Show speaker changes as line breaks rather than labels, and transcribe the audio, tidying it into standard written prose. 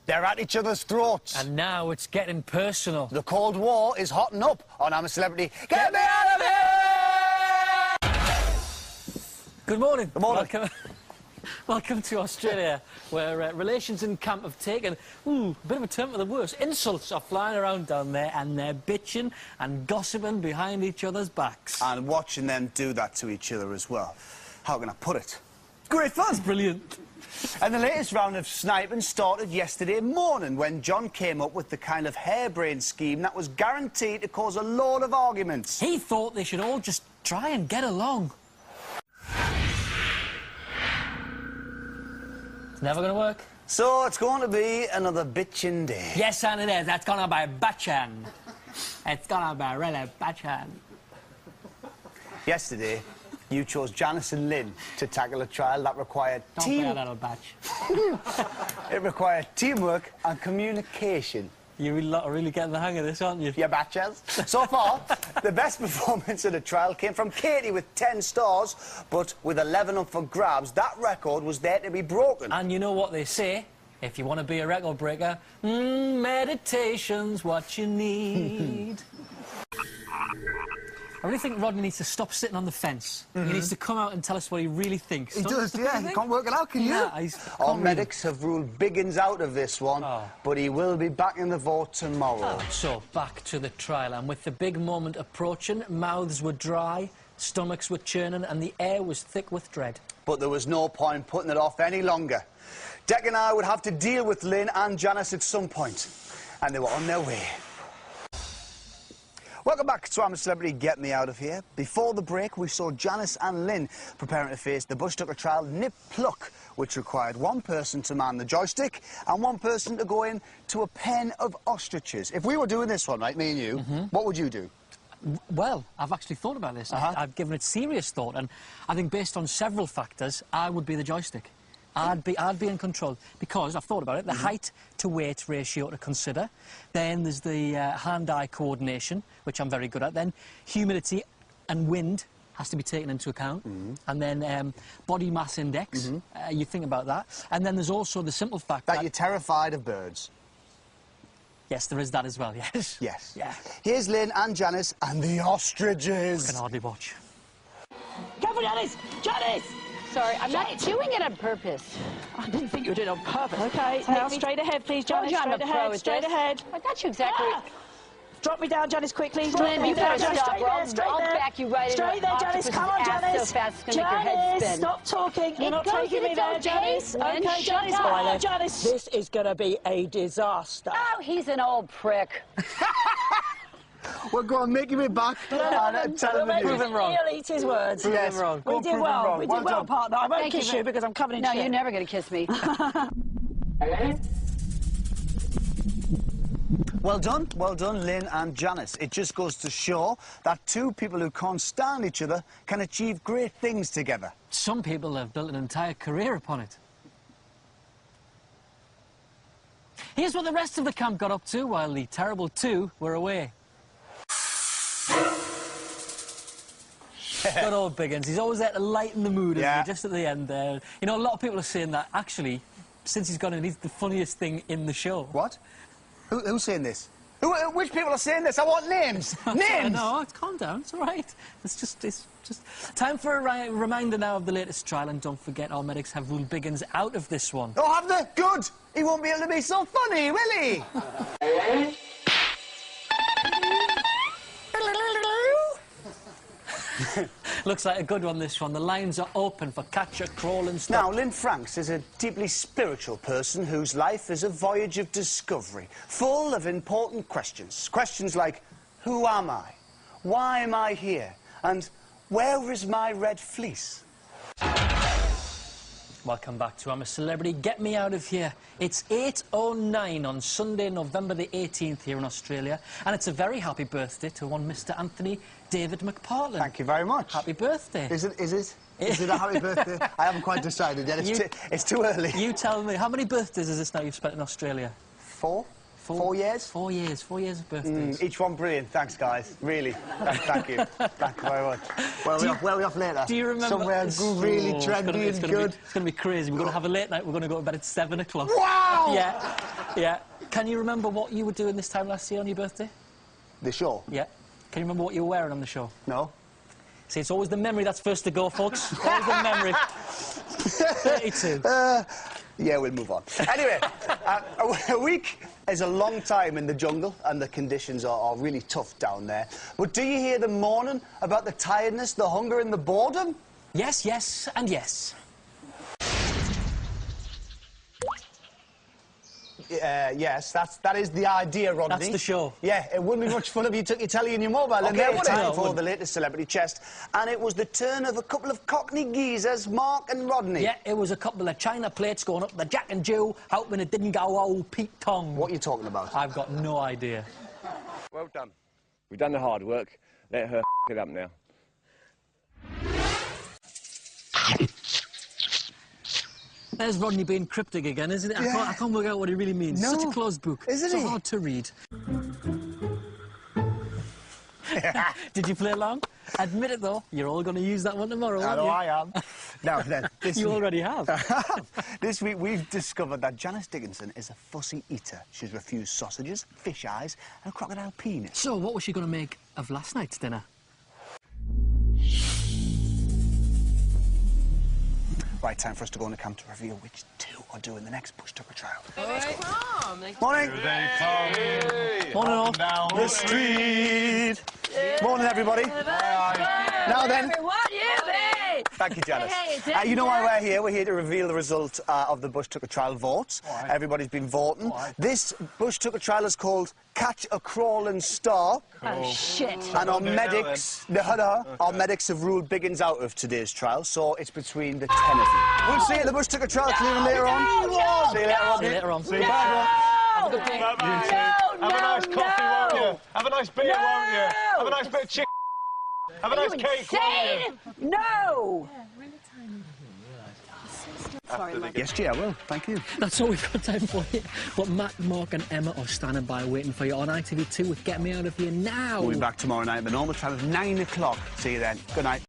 They're at each other's throats.
And now it's getting personal.
The Cold War is hotting up on I'm a Celebrity. Get me out of here!
Good morning.
Good morning.
Welcome to Australia, where relations in camp have taken a bit of a turn for the worse. Insults are flying around down there, and they're bitching and gossiping behind each other's backs.
And watching them do that to each other as well. How can I put it? Great fun!
Brilliant.
And the latest round of sniping started yesterday morning when John came up with the kind of harebrained scheme that was guaranteed to cause a load of arguments.
He thought they should all just try and get along. It's never going to work.
So it's going to be another bitchin' day.
Yes, and it is. That's going to be bitchin'. It's going to be really bitchin'.
Yesterday, you chose Janice and Lynn to tackle a trial that required
Don't be a little batch.
It required teamwork and communication.
You're really getting the hang of this, aren't you?
Yeah, batches. So far, the best performance of the trial came from Katie with 10 stars, but with 11 up for grabs, that record was there to be broken.
And you know what they say? If you want to be a record breaker, meditation's what you need. I really think Rodney needs to stop sitting on the fence. He needs to come out and tell us what he really thinks.
He does, yeah. You can't work it out, can you?
Yeah,
Our medics have ruled Biggins out of this one, but he will be back in the vote tomorrow.
So, back to the trial, and with the big moment approaching, mouths were dry, stomachs were churning, and the air was thick with dread.
But there was no point putting it off any longer. Dec and I would have to deal with Lynn and Janice at some point, and they were on their way. Welcome back to I'm a Celebrity, Get Me Out of Here. Before the break, we saw Janice and Lynn preparing to face the Bush Tucker trial Nip Pluck, which required one person to man the joystick and one person to go in to a pen of ostriches. If we were doing this one, right, me and you, what would you do?
Well, I've actually thought about this. I've given it serious thought, and I think based on several factors, I would be the joystick. I'd be in control, because I've thought about it, the height to weight ratio to consider. Then there's the hand-eye coordination, which I'm very good at. Then humidity and wind has to be taken into account. And then body mass index, you think about that. And then there's also the simple fact that...
you're terrified of birds.
Yes, there is that as well, yes.
Yes.
Yeah.
Here's Lynn and Janice and the ostriches.
I can hardly watch.
Go for Janice! Janice!
Sorry, I'm not doing it on purpose.
I didn't think you were doing it on purpose. OK, now straight ahead, please, Janice. Straight ahead, straight ahead.
I got you exactly.
Drop me down, Janice, quickly.
Lynn, you better stop.
I'll
back you right in.
Straight there, Janice. Come on, Janice.
So fast, it's gonna make your head spin.
Stop talking. You're not taking me there, Janice. OK, Janice. Oh, Janice. This is going to be a disaster.
Oh, he's an old prick.
We're going to make him back and tell him
Prove him wrong.
He'll eat his words.
Yes.
Wrong.
We did well. We did well, partner. I won't kiss you because I'm covered in shit.
No, you're never going to kiss me.
Well done, Lynn and Janice. It just goes to show that two people who can't stand each other can achieve great things together.
Some people have built an entire career upon it. Here's what the rest of the camp got up to while the terrible two were away. Good old Biggins. He's always there to lighten the mood, isn't he? Just at the end there. You know, a lot of people are saying that, actually, since he's gone in, he's the funniest thing in the show.
What? Who's saying this? Which people are saying this? I want names! Names!
No, calm down. It's all right. It's just time for a reminder now of the latest trial, and don't forget our medics have ruled Biggins out of this one.
Oh, have they? Good! He won't be able to be so funny, will he?
Looks like a good one, this one. The lines are open for catcher, crawl and stop.
Now, Lynn Franks is a deeply spiritual person whose life is a voyage of discovery, full of important questions. Questions like, who am I? Why am I here? And where is my red fleece?
Welcome back to I'm a Celebrity, Get Me Out of Here. It's 8:09 on Sunday, November the 18th here in Australia, and it's a very happy birthday to one Mr. Anthony David McPartlin.
Thank you very much.
Happy birthday.
Is it a happy birthday? I haven't quite decided yet. It's too early.
You tell me, how many birthdays is this now you've spent in Australia?
4? 4 years?
4 years. 4 years of birthdays.
Each one brilliant. Thanks, guys. Really. Thank you. Thank you very much. Where are we off later?
Do you remember?
Somewhere really trendy and good.
It's going to be crazy. We're going to have a late night. We're going to go to bed at 7 o'clock.
Wow!
Yeah. Yeah. Can you remember what you were doing this time last year on your birthday?
The show?
Yeah. Can you remember what you were wearing on the show?
No.
See, it's always the memory that's first to go, folks. Always the memory. 32.
Yeah, we'll move on. Anyway, a week is a long time in the jungle, and the conditions are really tough down there. But do you hear them moaning about the tiredness, the hunger and the boredom?
Yes, yes, and yes.
Yes, that is the idea, Rodney.
That's the show.
Yeah, it wouldn't be much fun if you took your telly and your mobile in there, would it? Time for the latest celebrity chest. And it was the turn of a couple of Cockney geezers, Mark and Rodney.
Yeah, it was a couple of China plates going up the Jack and Jill, hoping it didn't go old Pete Tong.
What are you talking about?
I've got no idea.
Well done. We've done the hard work. Let her it up now.
There's Rodney being cryptic again, isn't it?
Yeah.
I can't work out what he really means.
No.
Such a closed book.
Isn't
so
he?
hard to read. Did you play along? Admit it, though. You're all going to use that one tomorrow,
I
aren't
know
you?
I am. Now then,
You already have.
This week we've discovered that Janice Dickinson is a fussy eater. She's refused sausages, fish eyes and a crocodile penis.
So, what was she going to make of last night's dinner?
Right, time for us to go into camp to reveal which two are doing the next bush tucker trial.
Come.
Morning.
They come.
Morning, all.
Down
The street. Morning, everybody. Now then.
What you be?
Thank you, Janice.
Hey,
You know why we're here? We're here to reveal the result of the Bush Tucker Trial votes.
Why?
Everybody's been voting.
Why?
This Bush Tucker Trial is called Catch a Crawling Star.
Oh, shit.
And our
do it now,
medics, our medics have ruled Biggins out of today's trial, so it's between the 10 of you. We'll see you at the Bush Tucker Trial later on. See you later on.
See you later on.
See you later.
Have a good day.
Have a nice coffee, won't you? Have a nice beer, won't you? Have a nice bit of chicken. Have a nice cake, won't you?
No!
Yes, G, I will. Thank you.
That's all we've got time for here. But Matt, Mark and Emma are standing by waiting for you on ITV2 with Get Me Out of Here Now.
We'll be back tomorrow night at the normal time of 9 o'clock. See you then. Good night.